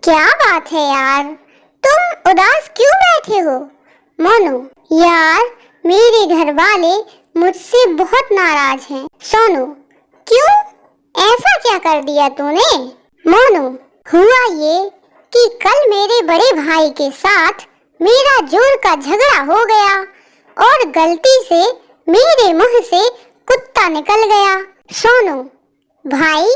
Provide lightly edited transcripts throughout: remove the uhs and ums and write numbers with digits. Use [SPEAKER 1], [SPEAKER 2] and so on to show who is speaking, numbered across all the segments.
[SPEAKER 1] क्या बात है यार, तुम उदास क्यों बैठे हो? मोनू, यार मेरे घर वाले मुझसे बहुत नाराज हैं। सोनू, क्यों? ऐसा क्या कर दिया तूने? मोनू, हुआ ये कि कल मेरे बड़े भाई के साथ मेरा जोर का झगड़ा हो गया और गलती से मेरे मुंह से कुत्ता निकल गया। सोनू, भाई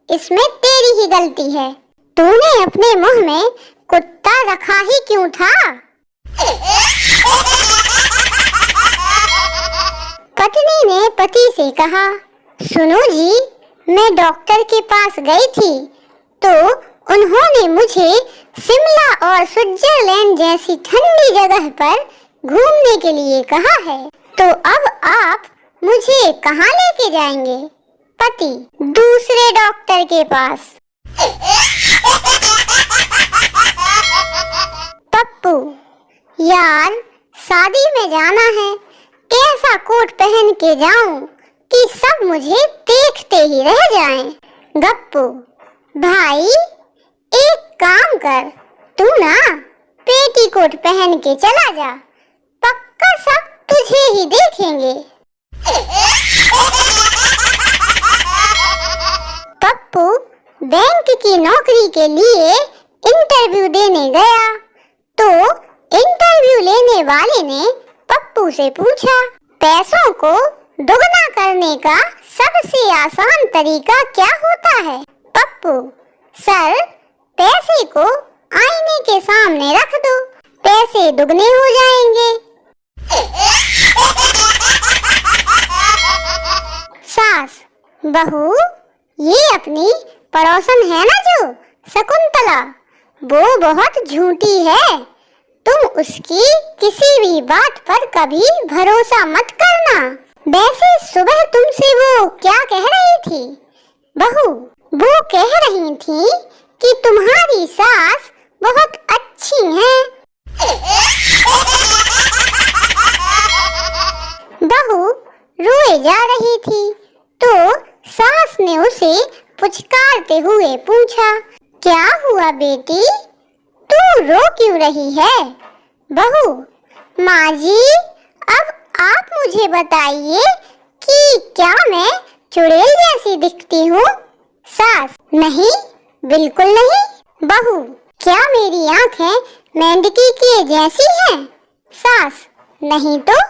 [SPEAKER 1] इसमें तेरी ही गलती है। तूने अपने मुंह में कुत्ता रखा ही क्यों था? पत्नी ने पति से कहा, सुनो जी, मैं डॉक्टर के पास गई थी तो उन्होंने मुझे शिमला और स्विट्जरलैंड जैसी ठंडी जगह पर घूमने के लिए कहा है, तो अब आप मुझे कहाँ लेके जाएंगे? पति, दूसरे डॉक्टर के पास। पप्पू, यार शादी में जाना है, कैसा कोट पहन के जाऊं कि सब मुझे देखते ही रह जाएं? गप्पू, भाई एक काम कर, तू ना पेटीकोट पहन के चला जा, पक्का सब तुझे ही देखेंगे। पप्पू बैंक की नौकरी के लिए इंटरव्यू देने गया तो इंटरव्यू लेने वाले ने पप्पू से पूछा, पैसों को दुगना करने का सबसे आसान तरीका क्या होता है? पप्पू, सर पैसे को आईने के सामने रख दो, पैसे दुगने हो जाएंगे। सास, बहू, ये अपनी पड़ोसन है ना जो शकुंतला, वो बहुत झूठी है, तुम उसकी किसी भी बात पर कभी भरोसा मत करना। वैसे सुबह तुमसे वो क्या कह रही थी? बहू, वो कह रही थी कि तुम्हारी सास बहुत अच्छी है। बहू रोए जा रही थी तो सास ने उसे पुचकारते हुए पूछा, क्या हुआ बेटी, तू रो क्यों रही है? बहू, माँ जी, अब आप मुझे बताइए कि क्या मैं चुड़ैल जैसी दिखती हूँ? सास, नहीं, बिल्कुल नहीं। बहू, क्या मेरी आंखें मेंढकी के जैसी हैं? सास, नहीं तो।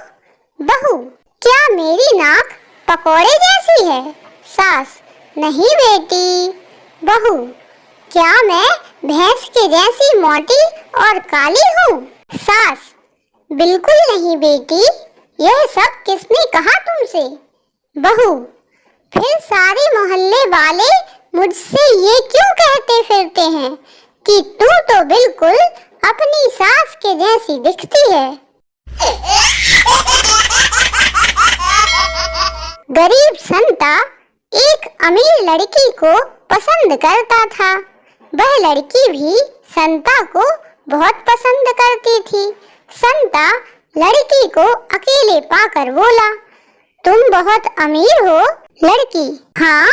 [SPEAKER 1] बहू, क्या मेरी नाक पकोड़े जैसी है? सास, नहीं बेटी। बहू, क्या मैं भैंस के जैसी मोटी और काली हूँ? सास, बिल्कुल नहीं बेटी, यह सब किसने कहा तुमसे? बहू, फिर सारे मोहल्ले वाले मुझसे ये क्यों कहते फिरते हैं कि तू तो बिल्कुल अपनी सास के जैसी दिखती है? गरीब संता एक अमीर लड़की को पसंद करता था। वह लड़की भी संता को बहुत पसंद करती थी। संता लड़की को अकेले पाकर बोला, तुम बहुत अमीर हो। लड़की, हाँ,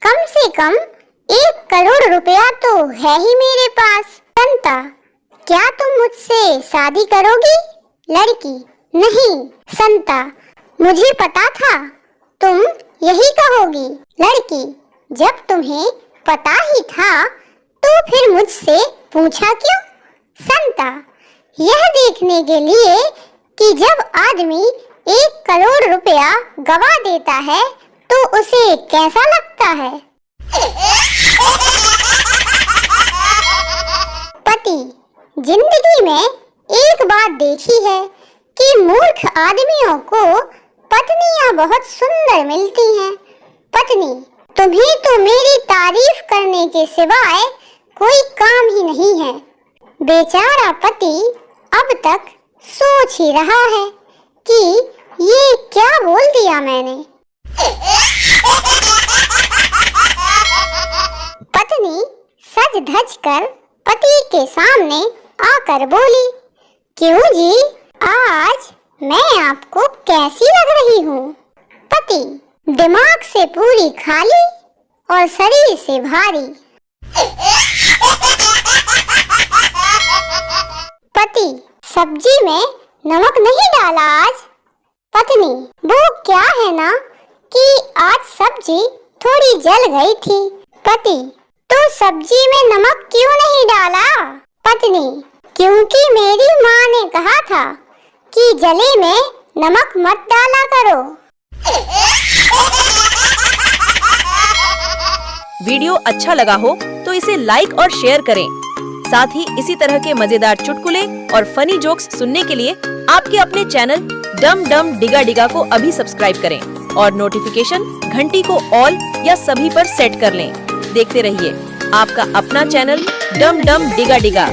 [SPEAKER 1] कम से कम 1 करोड़ रुपया तो है ही मेरे पास। संता, क्या तुम मुझसे शादी करोगी? लड़की, नहीं। संता, मुझे पता था तुम यही कहोगी। लड़की, जब तुम्हें पता ही था तो फिर मुझसे पूछा क्यों? संता, यह देखने के लिए कि जब आदमी 1 करोड़ रुपया गवा देता है तो उसे कैसा लगता है। पति, जिंदगी में एक बात देखी है कि मूर्ख आदमियों को पत्नियां बहुत सुंदर मिलती हैं। पत्नी, तुम्हें तो मेरी तारीफ करने के सिवाय कोई काम ही नहीं है। बेचारा पति अब तक सोच ही रहा है कि ये क्या बोल दिया मैंने। पत्नी सज धज कर पति के सामने आकर बोली, क्यों जी, आज मैं आपको कैसी लग रही हूँ? पति, दिमाग से पूरी खाली और शरीर से भारी। पति, सब्जी में नमक नहीं डाला आज। पत्नी, वो क्या है ना कि आज सब्जी थोड़ी जल गई थी। पति, तो सब्जी में नमक क्यों नहीं डाला। पत्नी, क्योंकि मेरी माँ ने कहा था कि जले में नमक मत डाला करो।
[SPEAKER 2] वीडियो अच्छा लगा हो तो इसे लाइक और शेयर करें। साथ ही इसी तरह के मजेदार चुटकुले और फनी जोक्स सुनने के लिए आपके अपने चैनल डम डम डिगा डिगा को अभी सब्सक्राइब करें और नोटिफिकेशन घंटी को ऑल या सभी पर सेट कर लें। देखते रहिए आपका अपना चैनल डम डम डिगा डिगा।